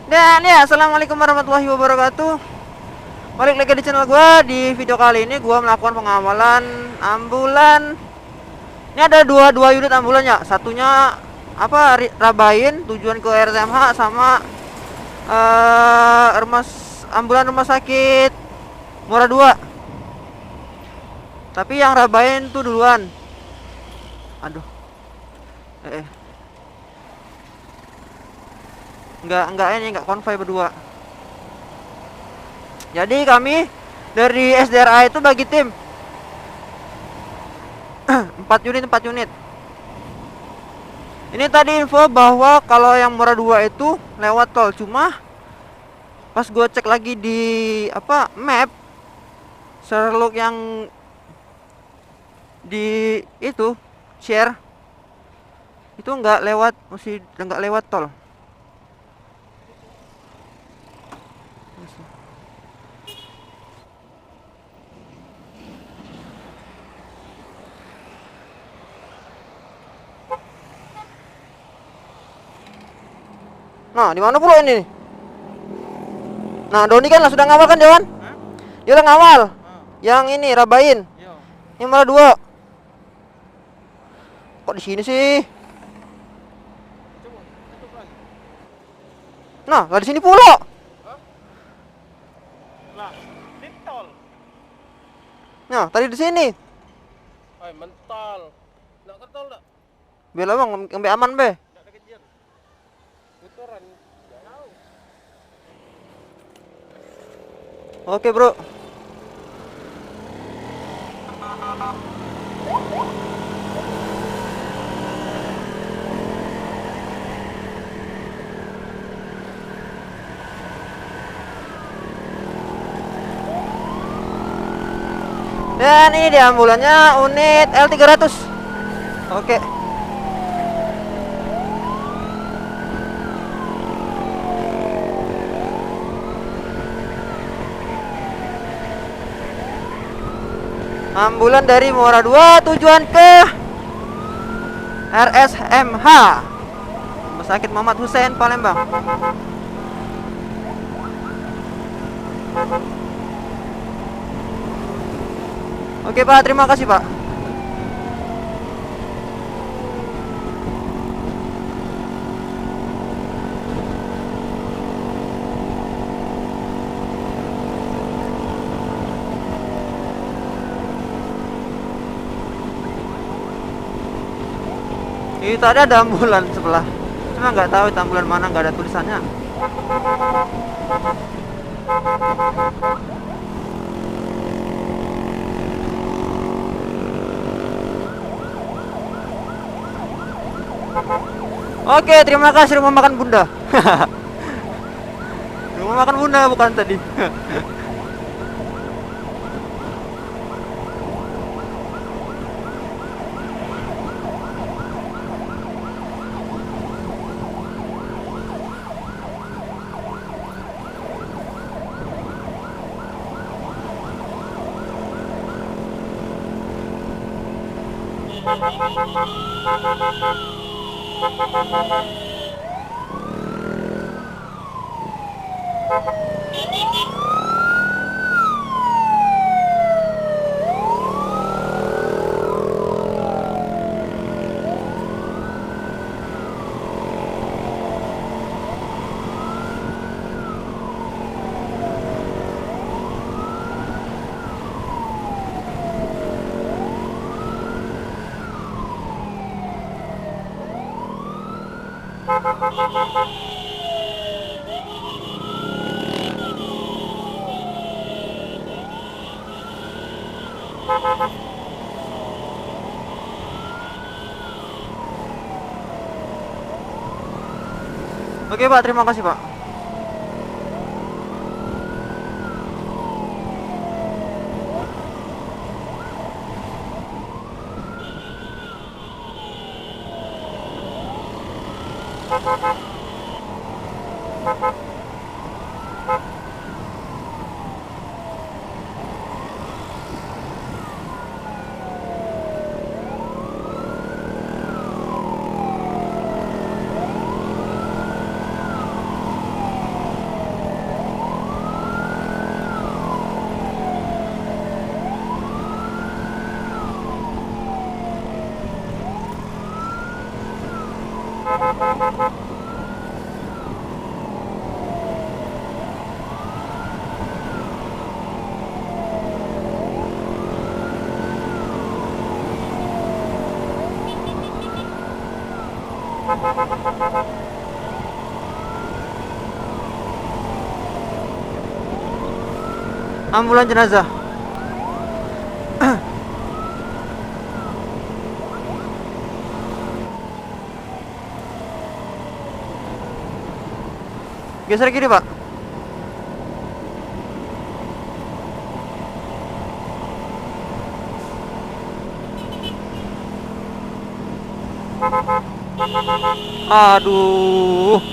Dan ya, assalamualaikum warahmatullahi wabarakatuh. Balik lagi di channel gua. Di video kali ini gua melakukan pengawalan ambulan. Ini ada dua unit ambulan ya. Satunya apa Rabain tujuan ke RSMH sama ambulan rumah sakit Muara 2. Tapi yang Rabain tuh duluan. Aduh. Eh. Enggak konvoy berdua. Jadi kami dari SDRA itu bagi tim 4 unit. Ini tadi info bahwa kalau yang Muara 2 itu lewat tol, cuma pas gue cek lagi di map Sherlock yang di itu share itu nggak lewat tol. Nah, di mana pula ini? Nah, Doni kan lah sudah ngawal kan, Jawan? Dia udah ngawal. Yang ini Rabain. Yang malah 2. Kok di sini sih? Nah, nggak di sini pula. Lah, di tol. Nah, tadi di sini. Ay, mental. Nak ke tol tak? Biar bang, sampai aman be. Tak ada kejar. Putaran. Tak tahu. Oke bro. Dan ini dia ambulannya unit L300. Oke. Ambulan dari Muara 2 tujuan ke RSMH Rumah Sakit Muhammad Hussein Palembang. Oke Pak, terima kasih Pak. Itu ada ambulan sebelah. Cuma nggak tahu itu ambulan mana, nggak ada tulisannya. Oke, terima kasih rumah makan Bunda. Rumah makan Bunda bukan tadi. Oke Pak, terima kasih Pak. Ambulan jenazah. Geser kiri, Pak. Aduh.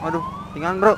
Waduh, tinggal bro.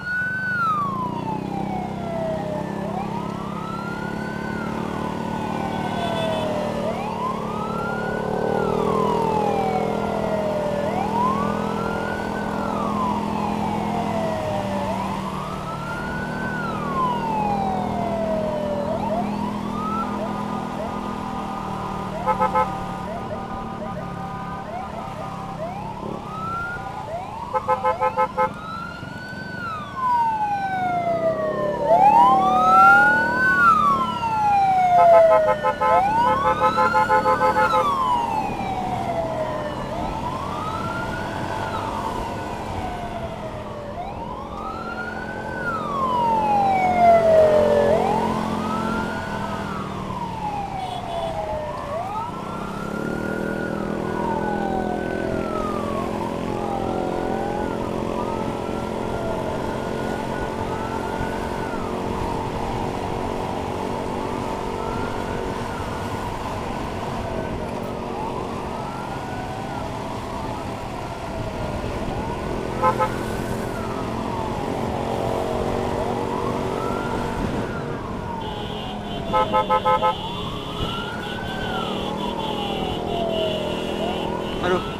Aduh.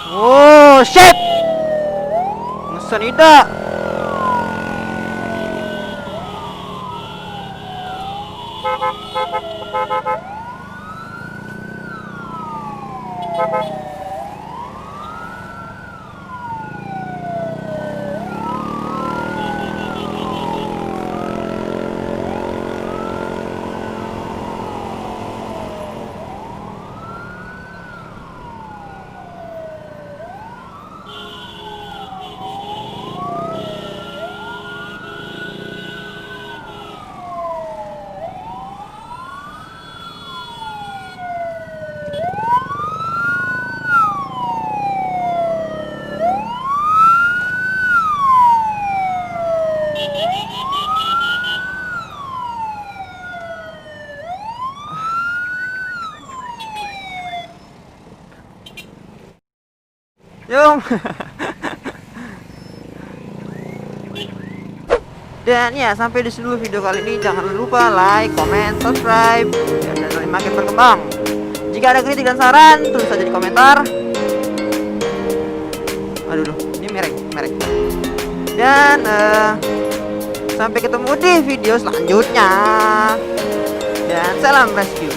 Oh shit, ngesen ida. Yung dan ya, sampai di sini dulu video kali ini. Jangan lupa like, comment, subscribe, dan channel ini makin berkembang. Jika ada kritik dan saran, tulis saja di komentar. Aduh, ini merek. Dan sampai ketemu di video selanjutnya. Dan salam rescue.